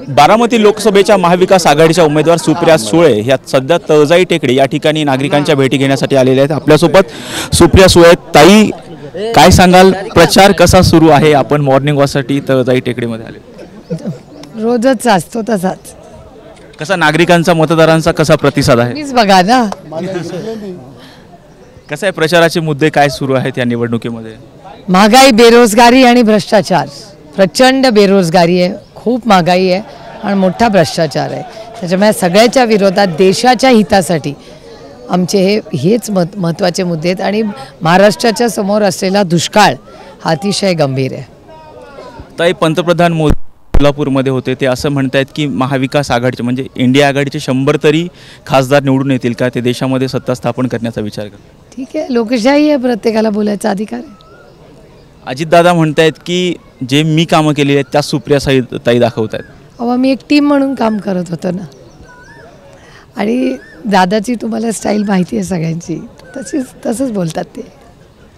बारामती लोकसभेच्या महाविकास आघाडीच्या उमेदवार सुप्रिया सुळे ह्या सध्या तळजाई टेकडी या ठिकाणी नागरिकांच्या भेटी घेण्यासाठी आलेल्या आहेत। आपल्यासोबत सुप्रिया सुळे ताई, काय सांगाल, प्रचार कसा सुरू आहे? आपण मॉर्निंग वॉकसाठी तळजाई टेकडीमध्ये आले। रोजच असतो तसाच। कसा नागरिकांचा मतदारांचा कसा प्रतिसाद आहे? मीच बघा ना। कसं आहे, प्रचाराचे मुद्दे काय सुरू आहेत या निवडणुकीमध्ये? महागाई, बेरोजगारी आणि भ्रष्टाचार। प्रचंड बेरोजगारी आहे, खूप महागाई आहे आणि मोठा भ्रष्टाचार आहे। त्याच्यामुळे सगळ्याच्या विरोधात देशाच्या हितासाठी आमचे हेच महत्त्वाचे मुद्दे आहेत आणि महाराष्ट्राच्या समोर असलेला दुष्काळ हा अतिशय गंभीर आहे। ताई, पंतप्रधान मोदी कोल्हापूरमध्ये होते, ते असं म्हणतायत की महाविकास आघाडीचे म्हणजे इंडिया आघाडीचे 100 तरी खासदार निवडून येतील का? ते देशामध्ये सत्ता स्थापन करण्याचा विचार करतात। ठीक आहे, लोकशाही आहे, प्रत्येकाला बोलायचा अधिकार आहे। अजितदादा म्हणतायत की जे मी कामं केली आहेत त्या सुप्रिया ताई दाखवत आहेत। अहो, आम्ही एक टीम म्हणून काम करत होतो ना, आणि दादाची तुम्हाला स्टाईल माहिती आहे सगळ्यांची, तसंच बोलतात ते।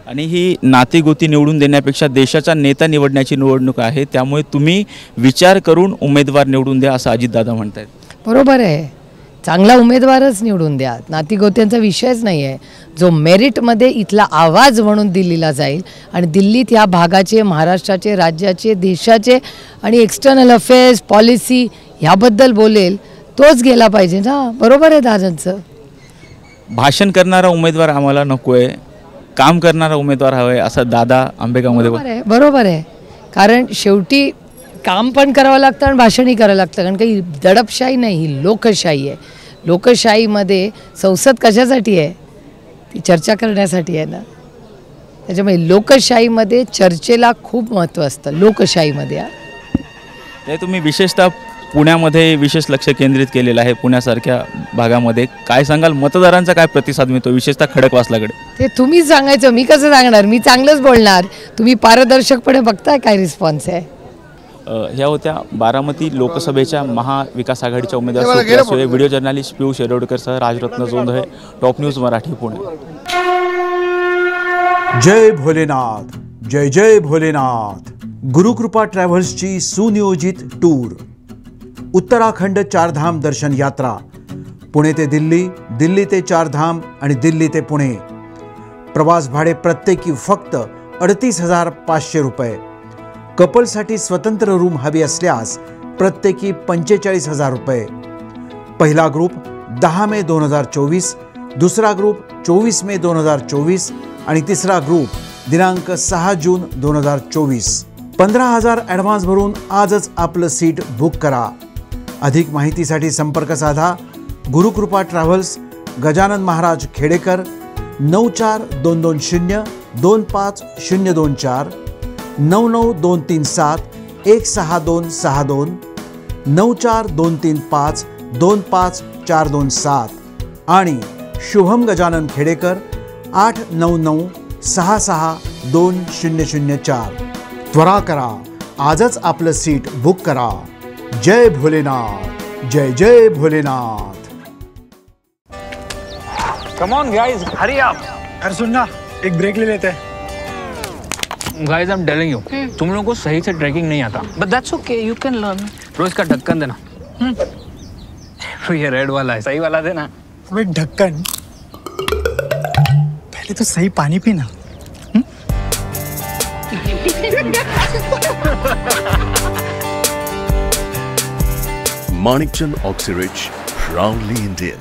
आणि ही नातीगोती निवडून देण्यापेक्षा देशाचा नेता निवडण्याची निवडणूक आहे, त्यामुळे तुम्ही विचार करून उमेदवार निवडून द्या असं अजितदादा म्हणतायत। बरोबर आहे, चांगला उमेदवारच निवडून द्या, नातीगोत्यांचा विषयच नाही आहे। जो मेरिटमध्ये इथला आवाज म्हणून दिल्लीला जाईल आणि दिल्लीत ह्या भागाचे, महाराष्ट्राचे, राज्याचे, देशाचे आणि एक्सटर्नल अफेअर्स, पॉलिसी ह्याबद्दल बोलेल, तोच गेला पाहिजे ना। बरोबर आहे दादांचं। भाषण करणारा उमेदवार आम्हाला नको आहे, काम करणारा उमेदवार हवा आहे असं दादा आंबेगावमध्ये। बरोबर आहे, कारण शेवटी काम पण करावं लागतं आणि भाषणही करावं लागतं, कारण काही दडपशाही नाही, ही लोकशाही आहे। लोकशाहीमध्ये संसद कशासाठी आहे? ती चर्चा करण्यासाठी आहे ना। त्याच्यामुळे लोकशाहीमध्ये चर्चेला खूप महत्त्व असतं, लोकशाहीमध्ये। ते तुम्ही विशेषतः पुण्यामध्ये विशेष लक्ष केंद्रित केलेलं आहे, पुण्यासारख्या भागामध्ये काय सांगाल, मतदारांचा काय प्रतिसाद मिळतो, विशेषतः खडकवासलाकडे? ते तुम्हीच सांगायचं, मी कसं सांगणार? मी चांगलंच बोलणार, तुम्ही पारदर्शकपणे बघताय काय रिस्पॉन्स आहे। ह्या होत्या बारामती लोकसभेच्या महाविकास आघाडीच्या उमेदवार सुप्रिया सुळे। व्हिडिओ जर्नलिस्ट पियुष येरवडेकरसह राजरत्न जोंधळे, टॉप न्यूज मराठी, पुणे। जय भोलेनाथ, जय जय भोलेनाथ। गुरुकृपा ट्रॅव्हल्सची सुनियोजित टूर, उत्तराखंड चारधाम दर्शन यात्रा, पुणे ते दिल्ली, दिल्ली ते चारधाम आणि दिल्ली ते पुणे। प्रवास भाडे प्रत्येकी फक्त 38,500 रुपये। कपलसाठी स्वतंत्र रूम हवी असल्यास प्रत्येकी 45,000 रुपये। पहिला ग्रुप 10 मे 2024, दुसरा ग्रुप 24 मे 2024 आणि तिसरा ग्रुप दिनांक 6 जून 2024। 15,000 ॲडव्हान्स भरून आजच आपलं सीट बुक करा। अधिक माहितीसाठी संपर्क साधा गुरुकृपा ट्रॅव्हल्स, गजानन महाराज खेडेकर, 94-220-25024, 99-237-16262, 94-235-25427 आणि शुभम गजानन खेडेकर 899-66-2004। त्वरा करा, आजच आपलं सीट बुक करा। जय भोलेनाथ, जय जय Bholenath. Come on guys, hurry up. यार सुन ना, एक ब्रेक ले लेते हैं। Guys, I'm telling you, तुम लोगों को सही से ट्रैकिंग नहीं आता। But that's okay, you can learn. रोज का ढक्कन देना। ये रेड वाला है, सही वाला देना। अबे ढक्कन, पहले तो सही पानी पीना। Manikchand Oxyrich, proudly Indian.